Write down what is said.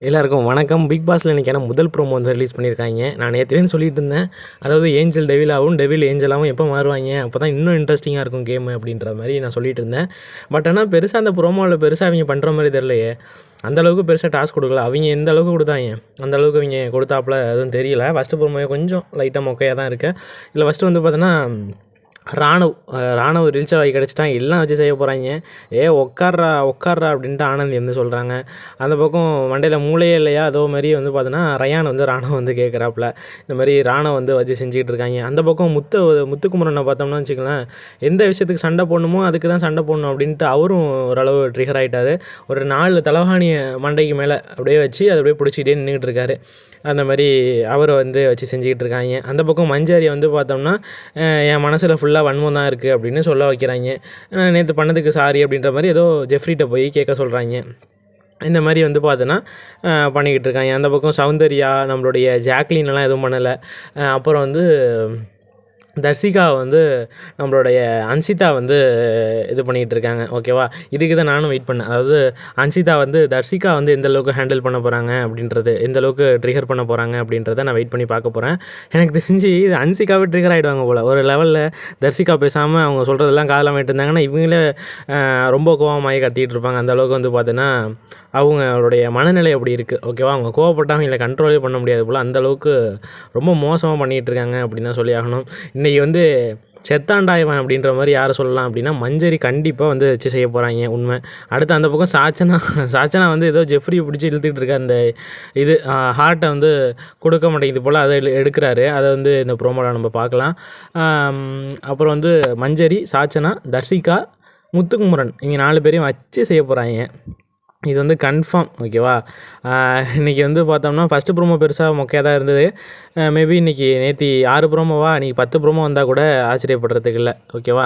எல்லாருக்கும் வணக்கம். பிக் பாஸ்ல இன்னைக்கான முதல் ப்ரோமோ வந்து ரிலீஸ் பண்ணியிருக்காங்க. நான் நேத்துலேருந்து சொல்லிட்டு இருந்தேன். அதாவது ஏஞ்சல் டெவிலாவும், டெவில் ஏஞ்சலாவும் எப்போ மாறுவாங்க, அப்போ தான் இன்னும் இன்ட்ரெஸ்டிங்காக இருக்கும் கேமு அப்படின்ற மாதிரி நான் சொல்லிட்டு இருந்தேன். பட் ஆனால் பெருசாக அந்த ப்ரோமோவில் பெருசாக அவங்க பண்ணுற மாதிரி தெரிலையே. அந்த அளவுக்கு பெருசாக டாஸ்க் கொடுக்கல. அவங்க எந்த அளவுக்கு கொடுத்தாங்க அந்த அளவுக்கு அவங்க கொடுத்தாப்புல எதுவும் தெரியல. ஃபஸ்ட்டு ப்ரோமோவே கொஞ்சம் லைட்டாக மொக்கையாக தான் இருக்குது. இல்லை ஃபஸ்ட்டு வந்து பார்த்தோன்னா ராணவ் ரில்சாவாகி கிடச்சிட்டான், எல்லாம் வச்சு செய்ய போகிறாங்க. உட்கார்றா உட்கார்றா அப்படின்ட்டு ஆனந்தி வந்து சொல்கிறாங்க. அந்த பக்கம் மண்டையில் மூளையே இல்லையா அதோ மாதிரி வந்து பார்த்தோன்னா ரயான் வந்து ராணவ் வந்து கேட்குறாப்புல. இந்த மாதிரி ராணவ் வந்து வச்சு செஞ்சுக்கிட்டு இருக்காங்க. அந்த பக்கம் முத்துக்குமரனை பார்த்தோம்னா வச்சுக்கலாம், எந்த விஷயத்துக்கு சண்டை போடணுமோ அதுக்கு தான் சண்டை போடணும் அப்படின்ட்டு அவரும் ஓரளவு ட்ரிகர் ஆகிட்டார். ஒரு 4 தலவாணியை மண்டைக்கு மேலே அப்படியே வச்சு அதை அப்படியே பிடிச்சிக்கிட்டே நின்றுக்கிட்டு இருக்காரு. அந்த மாதிரி அவரை வந்து வச்சு செஞ்சுக்கிட்டு இருக்காங்க. அந்த பக்கம் மஞ்சரியை வந்து பார்த்தோம்னா என் மனசில் ஃபுல்லாக வன்மம் தான் இருக்குது அப்படின்னு சொல்ல வைக்கிறாங்க. நேற்று பண்ணதுக்கு சாரி அப்படின்ற மாதிரி ஏதோ ஜெஃப்ரிட்ட போய் கேட்க சொல்கிறாங்க. இந்த மாதிரி வந்து பார்த்தோன்னா பண்ணிக்கிட்டு இருக்காங்க. அந்த பக்கம் சௌந்தர்யா, நம்மளுடைய ஜாக்லின்லாம் எதுவும் பண்ணலை. அப்புறம் வந்து தர்சிகா வந்து நம்மளுடைய அன்சிதா வந்து இது பண்ணிகிட்டு இருக்காங்க. ஓகேவா, இதுக்கு தான் நானும் வெயிட் பண்ணேன். அதாவது அன்சிதா வந்து தர்சிகா வந்து எந்த அளவுக்கு ஹேண்டில் பண்ண போகிறாங்க அப்படின்றது, எந்த அளவுக்கு ட்ரிகர் பண்ண போகிறாங்க அப்படின்றத நான் வெயிட் பண்ணி பார்க்க போகிறேன். எனக்கு தெரிஞ்சு இது அன்சிகாவே ட்ரிகர் ஆகிடுவாங்க போல். ஒரு லெவலில் தர்சிகா பேசாமல் அவங்க சொல்கிறதெல்லாம் காதில் வாங்கிட்டு இருந்தாங்கன்னா இவங்களே ரொம்ப கோவமாகி கத்திகிட்டு இருப்பாங்க. அந்த அளவுக்கு வந்து பார்த்தோன்னா அவங்களுடைய மனநிலை அப்படி இருக்குது. ஓகேவா, அவங்க கோவப்பட்டால் அவங்கள கண்ட்ரோலே பண்ண முடியாது போல். அந்தளவுக்கு ரொம்ப மோசமாக பண்ணிகிட்டு இருக்காங்க அப்படின்னு தான் சொல்லி ஆகணும். இன்றைக்கி வந்து செத்தாண்டாயவன் அப்படின்ற மாதிரி யாரை சொல்லலாம் அப்படின்னா மஞ்சரி கண்டிப்பாக வந்து வச்சு செய்ய போகிறாங்க, உண்மை. அடுத்து அந்த பக்கம் சாச்சனா வந்து ஏதோ ஜெஃப்ரியை பிடிச்சி இழுத்துக்கிட்டு இருக்க அந்த இது ஹார்ட்டை வந்து கொடுக்க மாட்டேங்குது போல், அதை எடுக்கிறாரு. அதை வந்து இந்த ப்ரோமோவில் நம்ம பார்க்கலாம். அப்புறம் வந்து மஞ்சரி, சாச்சனா, தர்சிகா, முத்துக்குமரன் இங்கே 4 பேரையும் வச்சு செய்ய போகிறாங்க. இது வந்து கன்ஃபார்ம். ஓகேவா, இன்றைக்கி வந்து பார்த்தோம்னா ஃபஸ்ட்டு ப்ரோமோ பெருசாக மொக்கையாக தான் இருந்தது. மேபி இன்றைக்கி நேற்று 6 ப்ரோமோவா, இன்றைக்கி 10 ப்ரோமோ வந்தால் கூட ஆச்சரியப்படுறதுக்கு இல்லை. ஓகேவா.